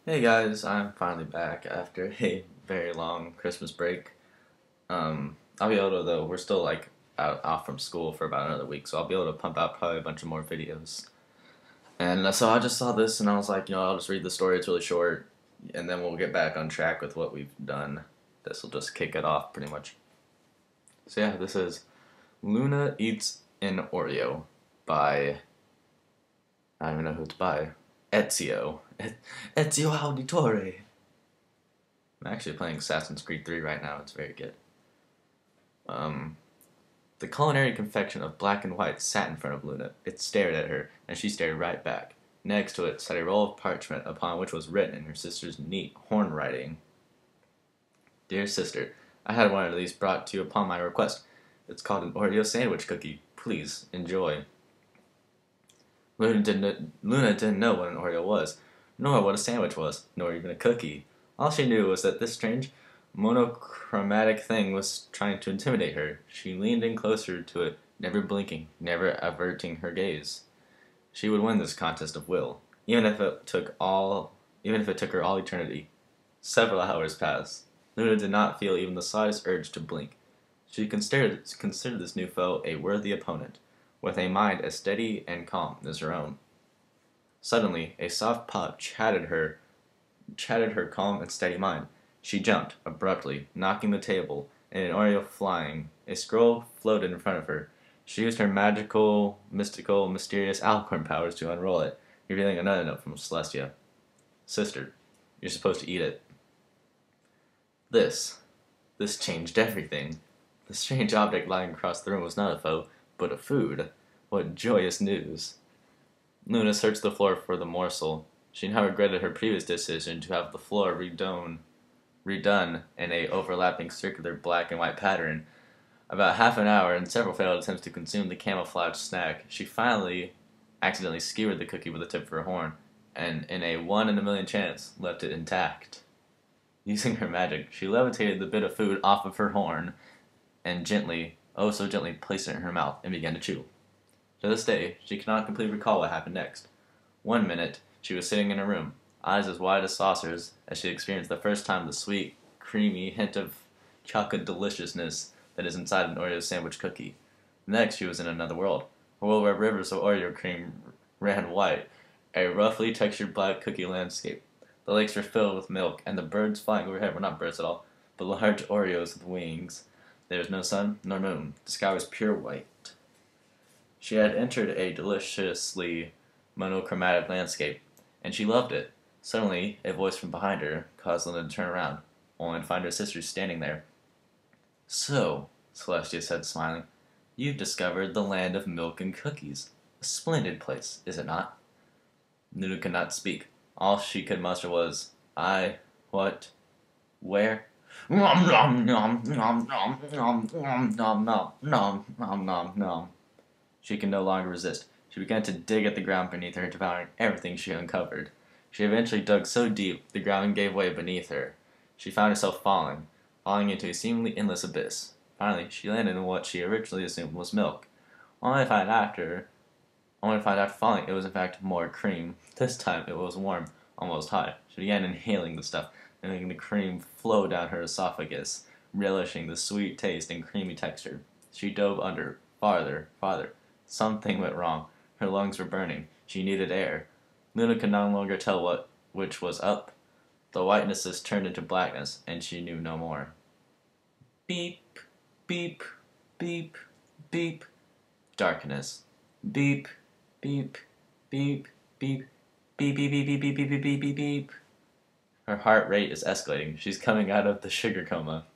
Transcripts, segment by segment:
Hey guys, I'm finally back after a very long Christmas break. I'll be able to, though, we're still like off from school for about another week, so I'll be able to pump out probably a bunch of more videos. And so I just saw this and I was like, I'll just read the story, it's really short, and then we'll get back on track with what we've done. This will just kick it off pretty much. So yeah, this is Luna Eats an Oreo by, I don't even know who it's by, Ezio. Ezio Auditore. I'm actually playing Assassin's Creed 3 right now. It's very good. Um, the culinary confection of black and white sat in front of Luna. It stared at her, and she stared right back. Next to it sat a roll of parchment upon which was written in her sister's neat horn writing. Dear sister, I had one of these brought to you upon my request. It's called an Oreo sandwich cookie. Please enjoy. Luna didn't know what an Oreo was, nor what a sandwich was, nor even a cookie. All she knew was that this strange, monochromatic thing was trying to intimidate her. She leaned in closer to it, never blinking, never averting her gaze. She would win this contest of will, even if it took her all eternity. Several hours passed. Luna did not feel even the slightest urge to blink. She considered this new foe a worthy opponent, with a mind as steady and calm as her own. Suddenly, a soft pop chatted her calm and steady mind. She jumped, abruptly, knocking the table, and an Oreo flying. A scroll floated in front of her. She used her magical, mystical, mysterious Alcorn powers to unroll it, revealing another note from Celestia. Sister, you're supposed to eat it. This. This changed everything. The strange object lying across the room was not a foe, but a food. What joyous news! Luna searched the floor for the morsel. She now regretted her previous decision to have the floor redone in a overlapping circular black and white pattern. About half an hour and several failed attempts to consume the camouflaged snack, she finally accidentally skewered the cookie with the tip of her horn, and in a 1 in a million chance, left it intact. Using her magic, she levitated the bit of food off of her horn, and gently, oh so gently, placed it in her mouth and began to chew. To this day, she cannot completely recall what happened next. One minute, she was sitting in her room, eyes as wide as saucers, as she experienced the first time the sweet, creamy hint of chocolate deliciousness that is inside an Oreo sandwich cookie. Next, she was in another world, a world where rivers of Oreo cream ran white, a roughly textured black cookie landscape. The lakes were filled with milk, and the birds flying overhead were not birds at all, but large Oreos with wings. There was no sun nor moon. The sky was pure white. She had entered a deliciously monochromatic landscape, and she loved it. Suddenly, a voice from behind her caused Linda to turn around, only to find her sister standing there. So, Celestia said, smiling, you've discovered the land of milk and cookies. A splendid place, is it not? Luna could not speak. All she could muster was, what, where? Nom nom nom nom nom nom nom nom nom nom nom nom nom. She could no longer resist. She began to dig at the ground beneath her, devouring everything she uncovered. She eventually dug so deep the ground gave way beneath her. She found herself falling into a seemingly endless abyss. Finally, she landed in what she originally assumed was milk, only to find after falling it was in fact more cream. This time it was warm, almost hot. She began inhaling the stuff, and letting the cream flow down her esophagus, relishing the sweet taste and creamy texture. She dove under, farther, farther. Something went wrong. Her lungs were burning. She needed air. Luna could no longer tell which was up. The whitenesses turned into blackness, and she knew no more. Beep, beep, beep, beep. Darkness. Beep, beep, beep, beep, beep, beep, beep, beep, beep, beep, beep, beep, beep, beep. Her heart rate is escalating. She's coming out of the sugar coma.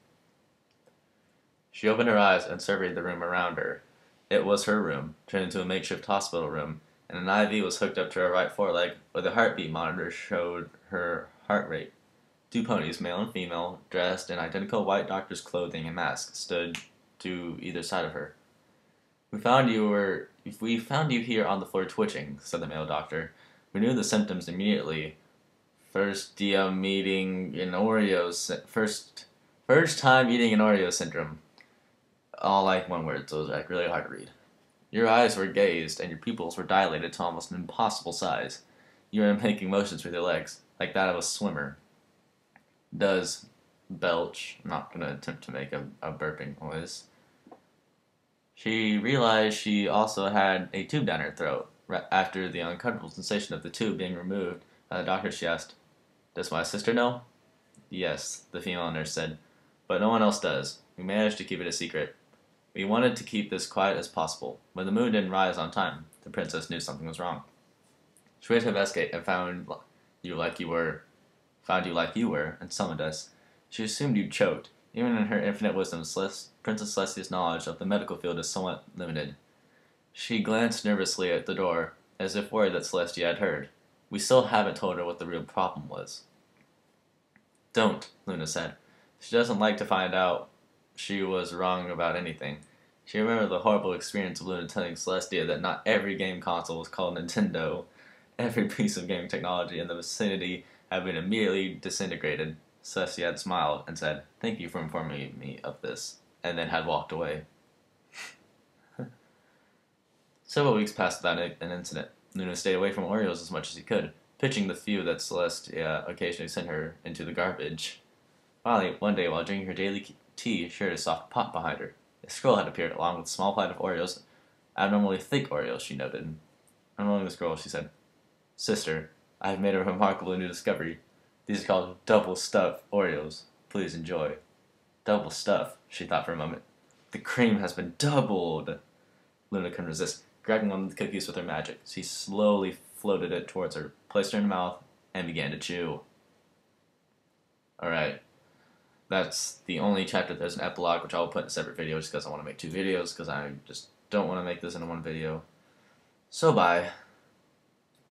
She opened her eyes and surveyed the room around her. It was her room, turned into a makeshift hospital room, and an IV was hooked up to her right foreleg, where the heartbeat monitor showed her heart rate. Two ponies, male and female, dressed in identical white doctor's clothing and masks, stood to either side of her. We found you here on the floor twitching," said the male doctor. "We knew the symptoms immediately. First time eating an Oreo syndrome. All like one word, so it was like really hard to read. Your eyes were gazed, and your pupils were dilated to almost an impossible size. You were making motions with your legs. like that of a swimmer. Does belch. I'm not going to attempt to make a burping noise. She realized she also had a tube down her throat. After the uncomfortable sensation of the tube being removed by the doctor, she asked, "Does my sister know?" "Yes," the female nurse said, "but no one else does. We managed to keep it a secret. We wanted to keep this quiet as possible. When the moon didn't rise on time, the princess knew something was wrong. She went to investigate and found you like you were, and summoned us. She assumed you'd choked. Even in her infinite wisdom, Princess Celestia's knowledge of the medical field is somewhat limited." She glanced nervously at the door, as if worried that Celestia had heard. "We still haven't told her what the real problem was." "Don't," Luna said. She doesn't like to find out she was wrong about anything. She remembered the horrible experience of Luna telling Celestia that not every game console was called Nintendo. Every piece of gaming technology in the vicinity had been immediately disintegrated. Celestia had smiled and said, "Thank you for informing me of this," and then had walked away. Several weeks passed without an incident. Luna stayed away from Oreos as much as he could, pitching the few that Celestia occasionally sent her into the garbage. Finally, one day while drinking her daily tea, she heard a soft pop behind her. A squirrel had appeared along with a small plate of Oreos, abnormally thick Oreos, she noted. Unrolling the scroll, she said, "Sister, I have made a remarkable new discovery. These are called double-stuffed Oreos. Please enjoy." Double stuff, she thought for a moment. The cream has been doubled. Luna couldn't resist. Grabbing one of the cookies with her magic, she slowly floated it towards her, placed it in her mouth, and began to chew. Alright. That's the only chapter. There's an epilogue, which I will put in a separate video just because I want to make 2 videos, because I just don't want to make this into one video. So bye.